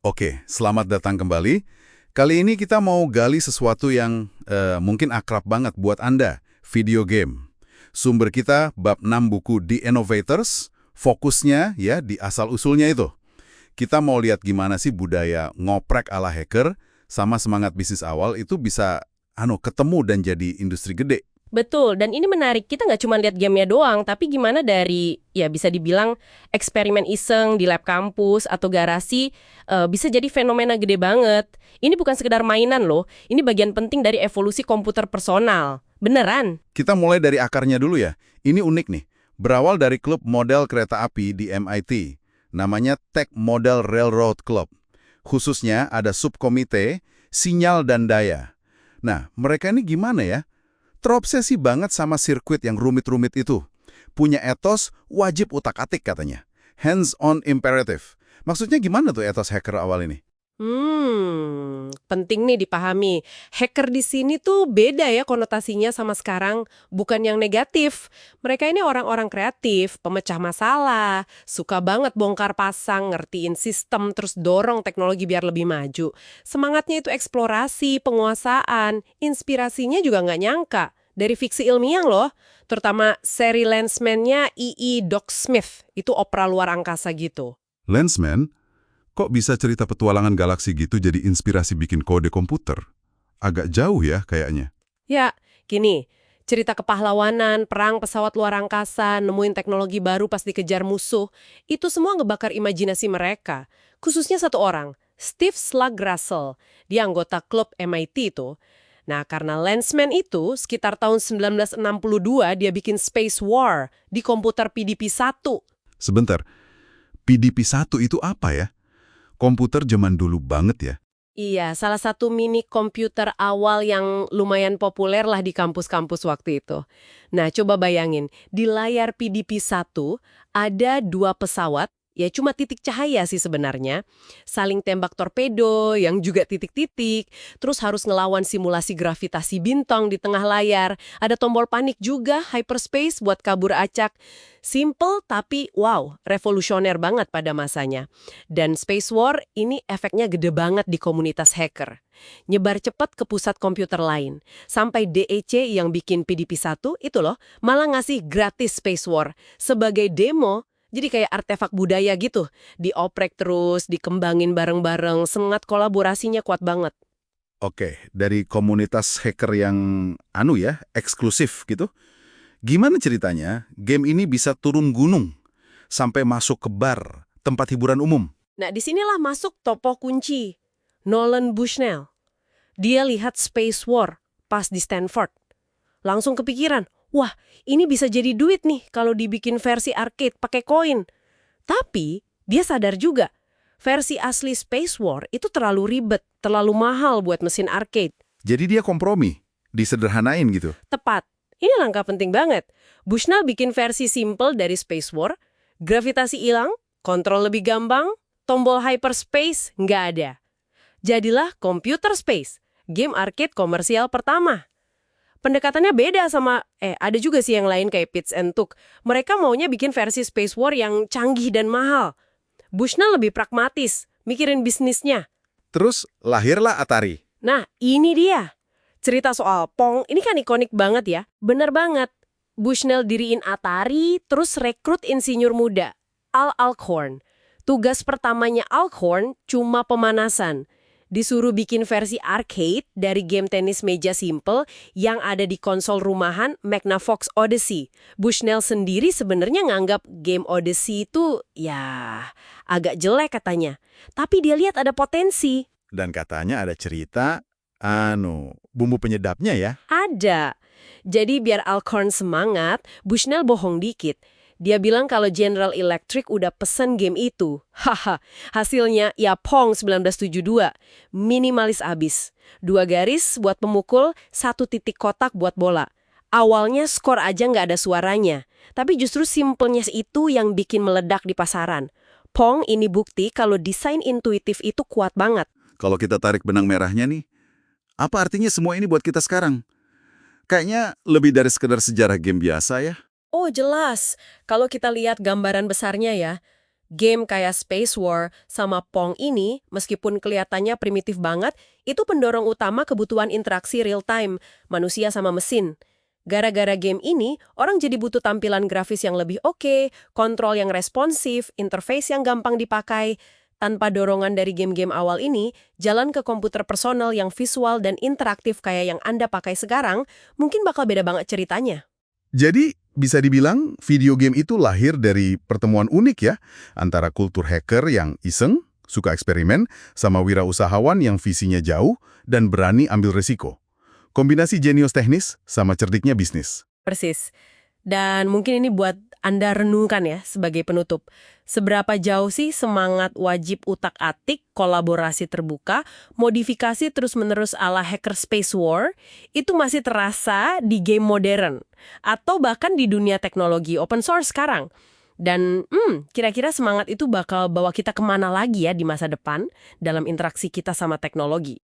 Oke, selamat datang kembali. Kali ini kita mau gali sesuatu yang mungkin akrab banget buat Anda, video game. Sumber kita bab 6 buku The Innovators, fokusnya ya di asal-usulnya itu. Kita mau lihat gimana sih budaya ngoprek ala hacker sama semangat bisnis awal itu bisa ketemu dan jadi industri gede. Betul, dan ini menarik. Kita nggak cuma lihat gamenya doang, tapi gimana dari, ya bisa dibilang eksperimen iseng di lab kampus atau garasi, bisa jadi fenomena gede banget. Ini bukan sekedar mainan loh, ini bagian penting dari evolusi komputer personal. Beneran. Kita mulai dari akarnya dulu ya. Ini unik nih. Berawal dari klub model kereta api di MIT. Namanya Tech Model Railroad Club. Khususnya ada subkomite sinyal dan daya. Nah, mereka ini gimana ya? Terobsesi banget sama sirkuit yang rumit-rumit itu. Punya etos wajib utak-atik katanya. Hands-on imperative. Maksudnya gimana tuh etos hacker awal ini? Penting nih dipahami. Hacker di sini tuh beda ya konotasinya sama sekarang, bukan yang negatif. Mereka ini orang-orang kreatif, pemecah masalah, suka banget bongkar pasang, ngertiin sistem, terus dorong teknologi biar lebih maju. Semangatnya itu eksplorasi, penguasaan, inspirasinya juga nggak nyangka. Dari fiksi ilmiah loh, terutama seri Lensman-nya E.E. Doc Smith, itu opera luar angkasa gitu. Lensman? Kok bisa cerita petualangan galaksi gitu jadi inspirasi bikin kode komputer? Agak jauh ya kayaknya. Ya, gini, cerita kepahlawanan, perang pesawat luar angkasa, nemuin teknologi baru pas dikejar musuh, itu semua ngebakar imajinasi mereka. Khususnya satu orang, Steve Slug Russell, dia anggota klub MIT itu. Nah, karena Lensman itu, sekitar tahun 1962 dia bikin Space War di komputer PDP-1. Sebentar, PDP-1 itu apa ya? Komputer zaman dulu banget ya? Iya, salah satu mini komputer awal yang lumayan populer lah di kampus-kampus waktu itu. Nah, coba bayangin, di layar PDP-1 ada dua pesawat, ya cuma titik cahaya sih sebenarnya, saling tembak torpedo yang juga titik-titik, terus harus ngelawan simulasi gravitasi bintang di tengah layar, ada tombol panik juga, hyperspace buat kabur acak. Simple tapi wow, revolusioner banget pada masanya. Dan Space War ini efeknya gede banget di komunitas hacker. Nyebar cepat ke pusat komputer lain. Sampai DEC yang bikin PDP-1 itu loh, malah ngasih gratis Space War. Sebagai demo, jadi kayak artefak budaya gitu. Dioprek terus, dikembangin bareng-bareng, semangat kolaborasinya kuat banget. Oke, dari komunitas hacker yang eksklusif gitu. Gimana ceritanya game ini bisa turun gunung sampai masuk ke bar, tempat hiburan umum? Nah, disinilah masuk tokoh kunci, Nolan Bushnell. Dia lihat Space War pas di Stanford. Langsung kepikiran, wah ini bisa jadi duit nih kalau dibikin versi arcade pakai koin. Tapi dia sadar juga, versi asli Space War itu terlalu ribet, terlalu mahal buat mesin arcade. Jadi dia kompromi, disederhanain gitu. Tepat. Ini langkah penting banget. Bushnell bikin versi simple dari Space War, gravitasi hilang, kontrol lebih gampang, tombol hyperspace nggak ada. Jadilah Computer Space, game arcade komersial pertama. Pendekatannya beda sama, ada juga sih yang lain kayak Pitch and Took. Mereka maunya bikin versi Space War yang canggih dan mahal. Bushnell lebih pragmatis, mikirin bisnisnya. Terus lahirlah Atari. Nah, ini dia. Cerita soal Pong, ini kan ikonik banget ya. Bener banget. Bushnell diriin Atari, terus rekrut insinyur muda, Al Alcorn. Tugas pertamanya Alcorn cuma pemanasan. Disuruh bikin versi arcade dari game tenis meja simple yang ada di konsol rumahan Magnavox Odyssey. Bushnell sendiri sebenarnya nganggap game Odyssey itu ya agak jelek katanya. Tapi dia lihat ada potensi. Dan katanya ada cerita, bumbu penyedapnya ya. Ada. Jadi biar Alcorn semangat, Bushnell bohong dikit. Dia bilang kalau General Electric udah pesen game itu. Haha, hasilnya ya Pong 1972. Minimalis abis. 2 garis buat pemukul, 1 titik kotak buat bola. Awalnya skor aja nggak ada suaranya. Tapi justru simpelnya itu yang bikin meledak di pasaran. Pong ini bukti kalau desain intuitif itu kuat banget. Kalau kita tarik benang merahnya nih, apa artinya semua ini buat kita sekarang? Kayaknya lebih dari sekedar sejarah game biasa ya. Oh jelas, kalau kita lihat gambaran besarnya ya, Game kayak Space War sama Pong ini, meskipun kelihatannya primitif banget, itu pendorong utama kebutuhan interaksi real-time, manusia sama mesin. Gara-gara game ini, orang jadi butuh tampilan grafis yang lebih oke, kontrol yang responsif, interface yang gampang dipakai. Tanpa dorongan dari game-game awal ini, jalan ke komputer personal yang visual dan interaktif kayak yang Anda pakai sekarang, mungkin bakal beda banget ceritanya. Jadi, bisa dibilang video game itu lahir dari pertemuan unik ya, antara kultur hacker yang iseng, suka eksperimen, sama wirausahawan yang visinya jauh dan berani ambil resiko. Kombinasi jenius teknis sama cerdiknya bisnis. Persis. Dan mungkin ini buat Anda renungkan ya sebagai penutup. Seberapa jauh sih semangat wajib utak-atik, kolaborasi terbuka, modifikasi terus-menerus ala hacker Space War, itu masih terasa di game modern, atau bahkan di dunia teknologi open source sekarang. Dan kira-kira semangat itu bakal bawa kita kemana lagi ya di masa depan dalam interaksi kita sama teknologi.